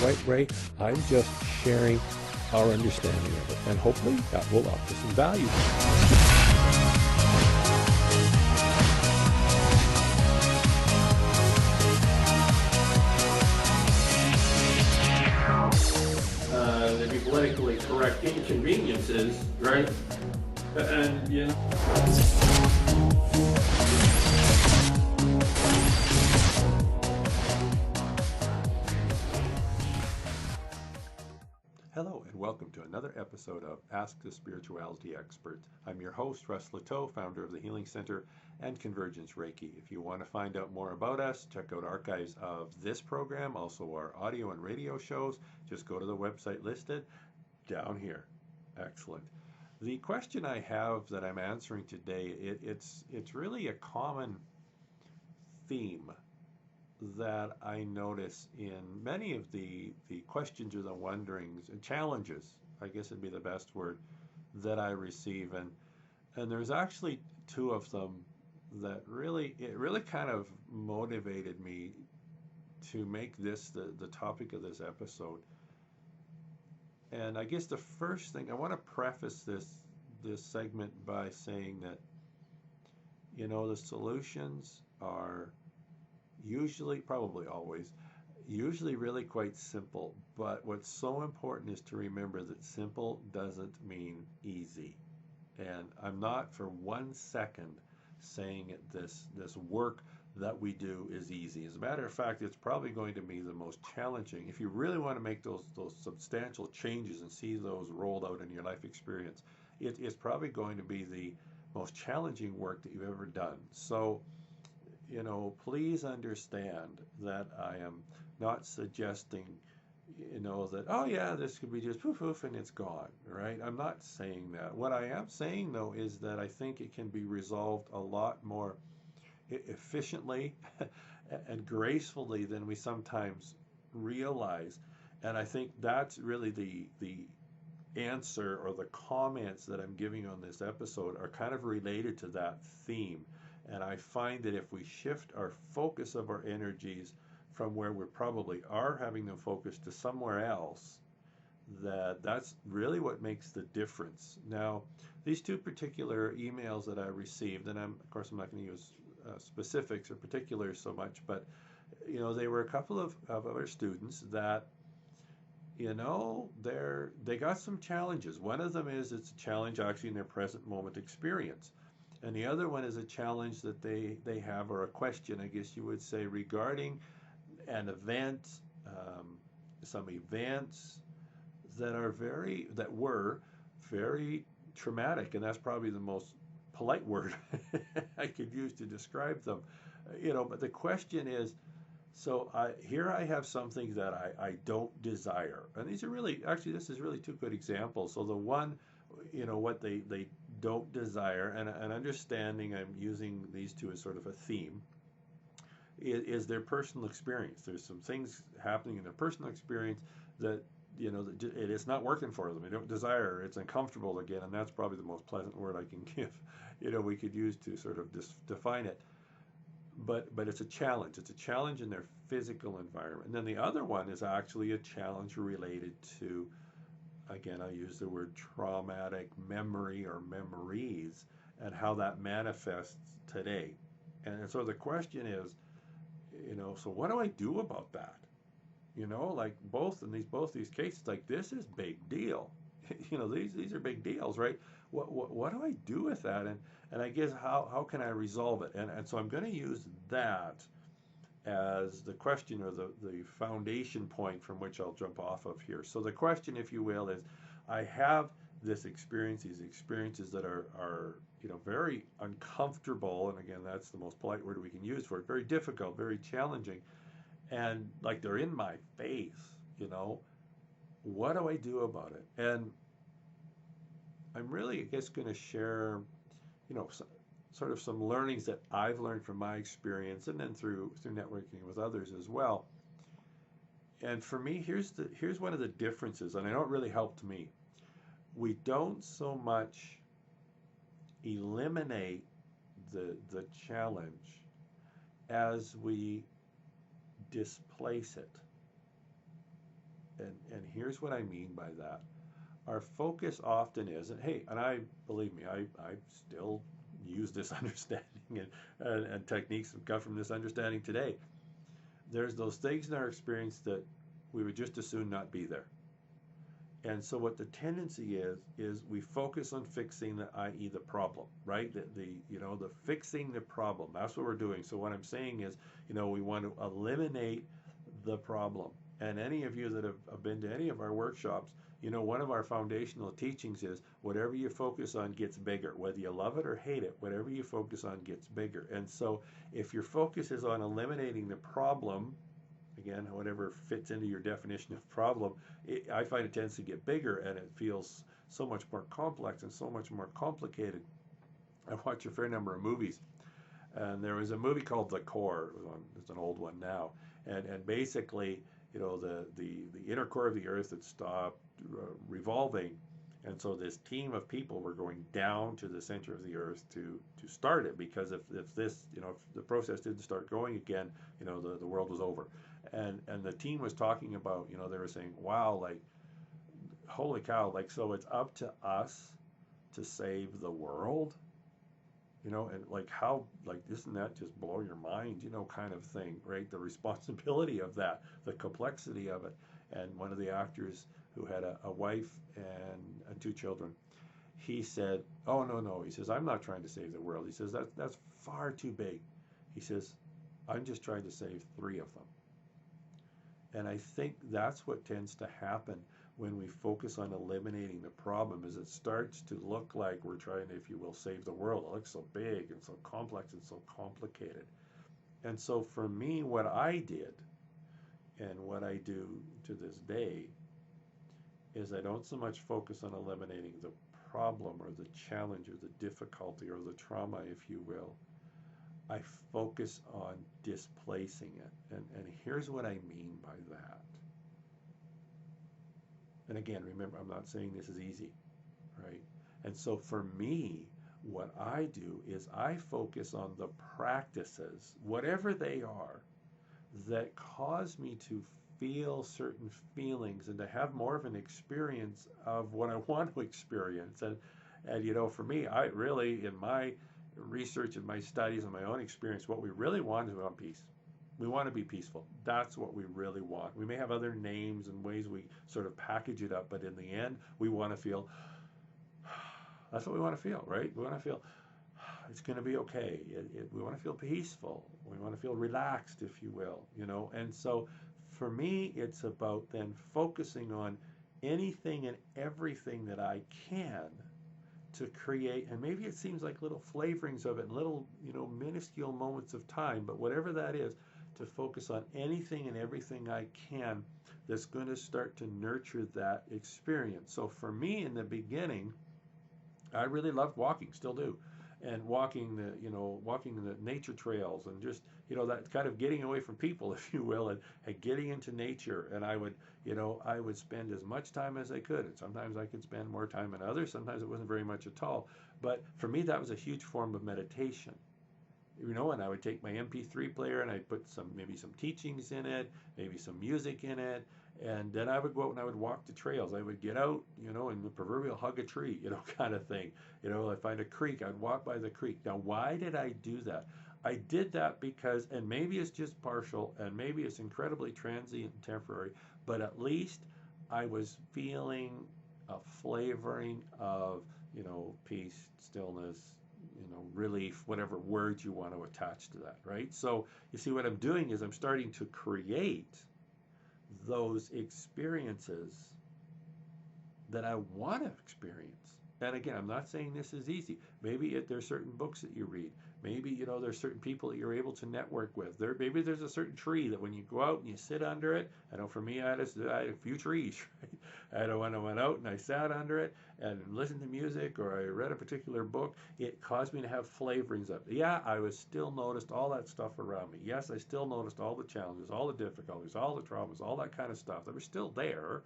right way. I'm just sharing our understanding of it, and hopefully that will offer some value. There'd be politically correct inconveniences, right? And, you know. Hello and welcome to another episode of Ask the Spirituality Expert. I'm your host, Russ Littau, founder of the Healing Center and Convergence Reiki. If you want to find out more about us, check out archives of this program, also our audio and radio shows. Just go to the website listed down here. Excellent. The question I have that I'm answering today, it's really a common theme that I notice in many of the questions or the wonderings and challenges, I guess it'd be the best word, that I receive. And there's actually two of them that really kind of motivated me to make this the topic of this episode. And I guess the first thing, I want to preface this segment by saying that, you know, the solutions are usually, probably always, usually really quite simple. But what's so important is to remember that simple doesn't mean easy. And I'm not for 1 second saying this work that we do is easy. As a matter of fact, it's probably going to be the most challenging. If you really want to make those substantial changes and see those rolled out in your life experience, it's probably going to be the most challenging work that you've ever done. So, you know, please understand that I am not suggesting, you know, that, oh yeah, this could be just poof poof and it's gone, right? I'm not saying that. What I am saying, though, is that I think it can be resolved a lot more efficiently and gracefully than we sometimes realize. And I think that's really the answer, or the comments that I'm giving on this episode are kind of related to that theme. And I find that if we shift our focus of our energies from where we probably are having them focused to somewhere else, that's really what makes the difference. Now, these two particular emails that I received, and of course I'm not going to use specifics or particulars so much, but you know, they were a couple of other students that, you know, they got some challenges. One of them is it's a challenge actually in their present moment experience. And the other one is a challenge that they have, or a question, I guess you would say, regarding an event, some events that were very traumatic, and that's probably the most polite word I could use to describe them. You know, but the question is, so here I have something that I don't desire. And these are really, actually, this is really two good examples. So the one, you know, what they don't desire, and understanding, I'm using these two as sort of a theme, is their personal experience. There's some things happening in their personal experience that, you know, it is not working for them. They don't desire. It's uncomfortable again, and that's probably the most pleasant word I can give. You know, we could use to sort of define it. But it's a challenge. It's a challenge in their physical environment. And then the other one is actually a challenge related to, again, I use the word traumatic memory or memories, and how that manifests today. And so the question is, you know, so what do I do about that? You know, like both these cases, like, this is big deal. You know, these are big deals, right? What do I do with that? And I guess how can I resolve it? And so I'm going to use that as the question, or the foundation point from which I'll jump off of here. So the question, if you will, is, I have this experience, these experiences that are you know, very uncomfortable, and again, that's the most polite word we can use for it, very difficult, very challenging, and like they're in my face, you know, what do I do about it? And I'm really, I guess, going to share, you know, sort of some learnings that I've learned from my experience, and then through networking with others as well. And for me, here's one of the differences, and I know it really helped me. We don't so much eliminate the challenge as we displace it. And here's what I mean by that. Our focus often is, and hey, and I believe me, I still use this understanding and techniques that come from this understanding today. There's those things in our experience that we would just as soon not be there. And so what the tendency is we focus on fixing the, i.e. the problem, right? The fixing the problem. That's what we're doing. So what I'm saying is, we want to eliminate the problem. And any of you that have been to any of our workshops, one of our foundational teachings is whatever you focus on gets bigger. Whether you love it or hate it, whatever you focus on gets bigger. And so if your focus is on eliminating the problem, again, whatever fits into your definition of problem, I find it tends to get bigger and it feels so much more complex and so much more complicated. I've watched a fair number of movies, and there was a movie called The Core. It's an old one now, and basically, the inner core of the Earth had stopped revolving, and so this team of people were going down to the center of the Earth to start it, because if this, if the process didn't start going again, the world was over. And the team was talking about, they were saying, wow, like, holy cow, like, so it's up to us to save the world, and like, how, like, doesn't that just blow your mind, kind of thing, right? The responsibility of that, the complexity of it. And one of the actors who had a wife and 2 children, he said, oh, no, he says, I'm not trying to save the world. He says, that's far too big. He says, I'm just trying to save 3 of them. And I think that's what tends to happen when we focus on eliminating the problem, is it starts to look like we're trying to, if you will, save the world. It looks so big and so complex and so complicated. And so for me, what I did and what I do to this day is I don't so much focus on eliminating the problem or the challenge or the difficulty or the trauma, if you will. I focus on displacing it. And here's what I mean by that. And again, remember, I'm not saying this is easy, right? And so for me, what I do is I focus on the practices, whatever they are, that cause me to feel certain feelings and to have more of an experience of what I want to experience. And for me, I really, in my research and my studies and my own experience, what we really want is we want peace. We want to be peaceful. That's what we really want. We may have other names and ways we sort of package it up, but in the end, we want to feel, that's what we want to feel, right? We want to feel it's going to be okay. We want to feel peaceful. We want to feel relaxed, if you will, And so for me, it's about then focusing on anything and everything that I can to create, and maybe it seems like little flavorings of it, little, minuscule moments of time, but whatever that is, to focus on anything and everything I can that's going to start to nurture that experience. So for me, in the beginning, I really loved walking, still do, and walking the nature trails, and just, that kind of getting away from people, if you will, and getting into nature. And I would spend as much time as I could. And sometimes I could spend more time than others. Sometimes it wasn't very much at all. But for me, that was a huge form of meditation. And I would take my MP3 player and I'd put maybe some teachings in it, maybe some music in it, and then I would go out and I would walk the trails. I would get out, and the proverbial hug a tree, kind of thing. I'd find a creek, I'd walk by the creek. Now, why did I do that? I did that because, and maybe it's just partial, and maybe it's incredibly transient and temporary, but at least I was feeling a flavoring of, peace, stillness, relief, whatever words you want to attach to that, right? So you see, what I'm doing is I'm starting to create those experiences that I want to experience. And again, I'm not saying this is easy. Maybe there's certain books that you read. Maybe, there's certain people that you're able to network with. Maybe there's a certain tree that when you go out and you sit under it, I know for me, I had a few trees, right? When I went out and I sat under it and listened to music, or I read a particular book, it caused me to have flavorings of it. Yeah, I was still noticed all that stuff around me. Yes, I still noticed all the challenges, all the difficulties, all the traumas, all that kind of stuff. They were still there.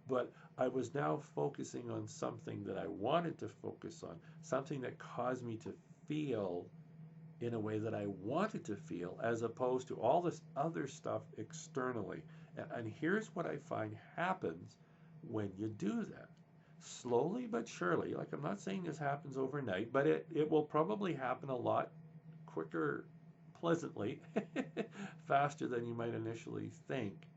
But I was now focusing on something that I wanted to focus on, something that caused me to feel in a way that I wanted to feel, as opposed to all this other stuff externally. And here's what I find happens when you do that. Slowly but surely, like, I'm not saying this happens overnight, but it will probably happen a lot quicker, pleasantly, faster than you might initially think.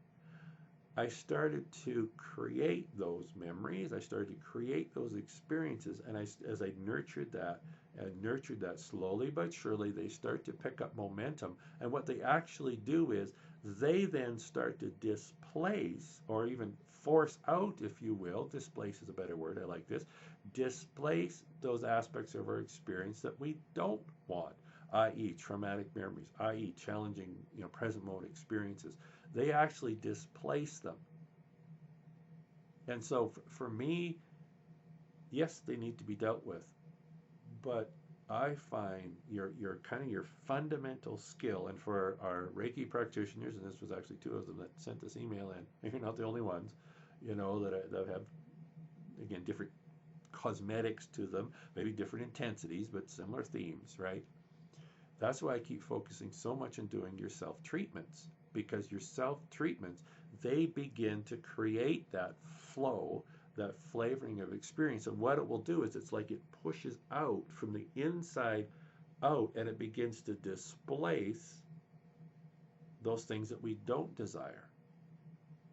I started to create those memories. I started to create those experiences. And as I nurtured that and nurtured that, slowly but surely, they start to pick up momentum. And what they actually do is they then start to displace, or even force out, if you will, displace is a better word, I like this, displace those aspects of our experience that we don't want, i.e. traumatic memories, i.e. challenging, present moment experiences. They actually displace them. And so for me, yes, they need to be dealt with, but I find your kind of your fundamental skill, and for our Reiki practitioners, and this was actually two of them that sent this email in, and you're not the only ones, that have, again, different cosmetics to them, maybe different intensities, but similar themes, right? That's why I keep focusing so much on doing your self-treatments, because your self-treatments, they begin to create that flow, that flavoring of experience. And what it will do is, it's like it pushes out from the inside out, and it begins to displace those things that we don't desire.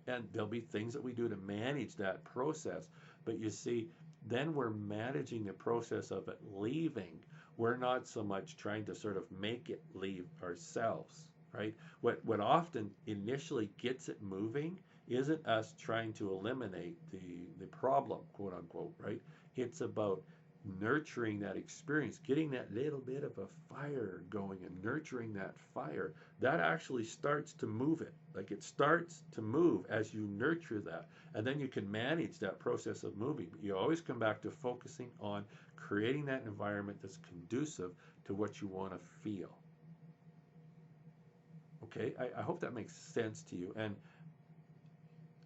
And there'll be things that we do to manage that process. But you see, then we're managing the process of it leaving. We're not so much trying to sort of make it leave ourselves, right? What often initially gets it moving isn't us trying to eliminate the problem, quote unquote, right? It's about nurturing that experience, getting that little bit of a fire going and nurturing that fire. That actually starts to move it. Like, it starts to move as you nurture that. And then you can manage that process of moving. But you always come back to focusing on creating that environment that's conducive to what you want to feel. Okay, I hope that makes sense to you. And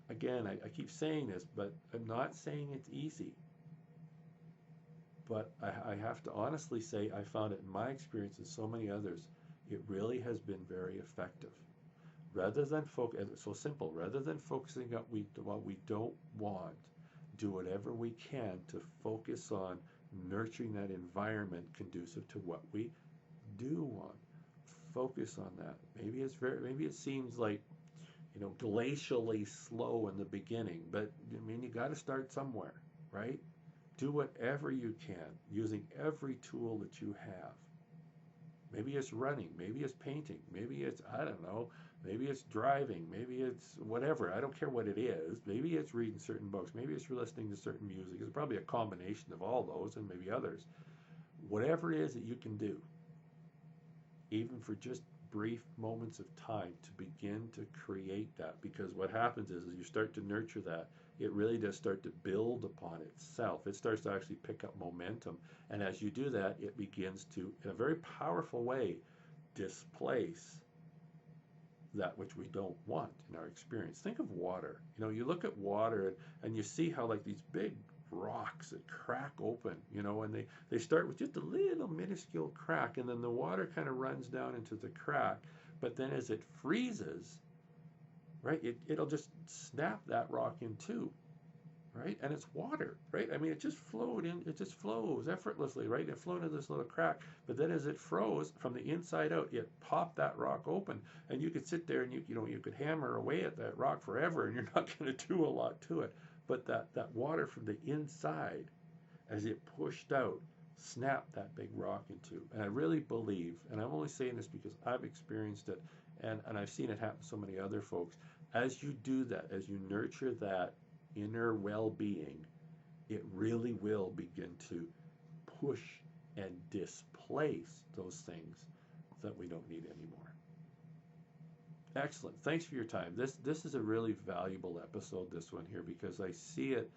again, I keep saying this, but I'm not saying it's easy. But I have to honestly say, I found it in my experience and so many others, it really has been very effective. Rather than it's so simple, rather than focusing on what we don't want, do whatever we can to focus on nurturing that environment conducive to what we do want. Focus on that. Maybe it seems like, glacially slow in the beginning, but I mean, you got to start somewhere, right? Do whatever you can using every tool that you have. Maybe it's running, maybe it's painting, maybe it's, I don't know, maybe it's driving, maybe it's whatever. I don't care what it is. Maybe it's reading certain books, maybe it's listening to certain music. It's probably a combination of all those and maybe others. Whatever it is that you can do, even for just brief moments of time, to begin to create that. Because what happens is you start to nurture that, it really does start to build upon itself. It starts to actually pick up momentum. And as you do that, it begins to, in a very powerful way, displace that which we don't want in our experience. Think of water. You look at water and you see how, like, these big rocks that crack open, and they start with just a little minuscule crack, and then the water kind of runs down into the crack. But then as it freezes, right, it'll just snap that rock in two, right? And it's water, right? I mean, it just flows effortlessly, right? It flowed into this little crack, but then as it froze from the inside out, it popped that rock open, and you could sit there and you could hammer away at that rock forever, and you're not going to do a lot to it. But that water from the inside, as it pushed out, snapped that big rock in two. And I really believe, and I'm only saying this because I've experienced it, and I've seen it happen to so many other folks, as you do that, as you nurture that inner well-being, it really will begin to push and displace those things that we don't need anymore. Excellent. Thanks for your time. This is a really valuable episode, this one here, because I see it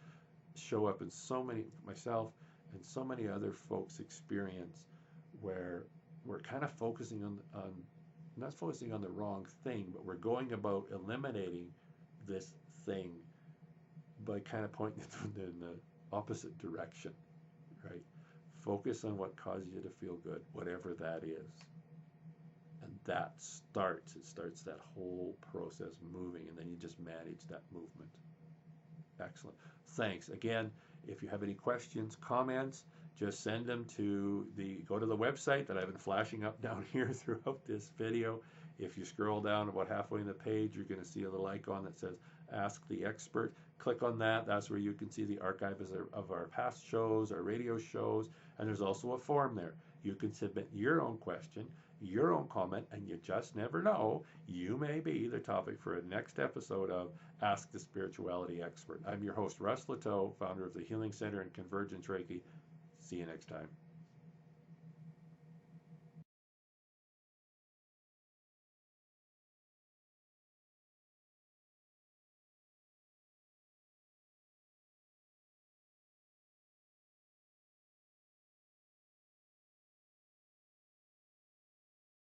show up in so many, myself and so many other folks' experience, where we're kind of focusing on not focusing on the wrong thing, but we're going about eliminating this thing by kind of pointing it in the opposite direction, right? Focus on what causes you to feel good, whatever that is. that starts. It starts that whole process moving, and then you just manage that movement. Excellent. Thanks. Again, if you have any questions, comments, just send them to go to the website that I've been flashing up down here throughout this video. If you scroll down about halfway in the page, you're going to see a little icon that says Ask the Expert. Click on that. That's where you can see the archive of our past shows, our radio shows, and there's also a form there. You can submit your own question, your own comment, and you just never know. You may be the topic for a next episode of Ask the Spirituality Expert. I'm your host, Russ Littau, founder of the Healing Center and Convergence Reiki. See you next time.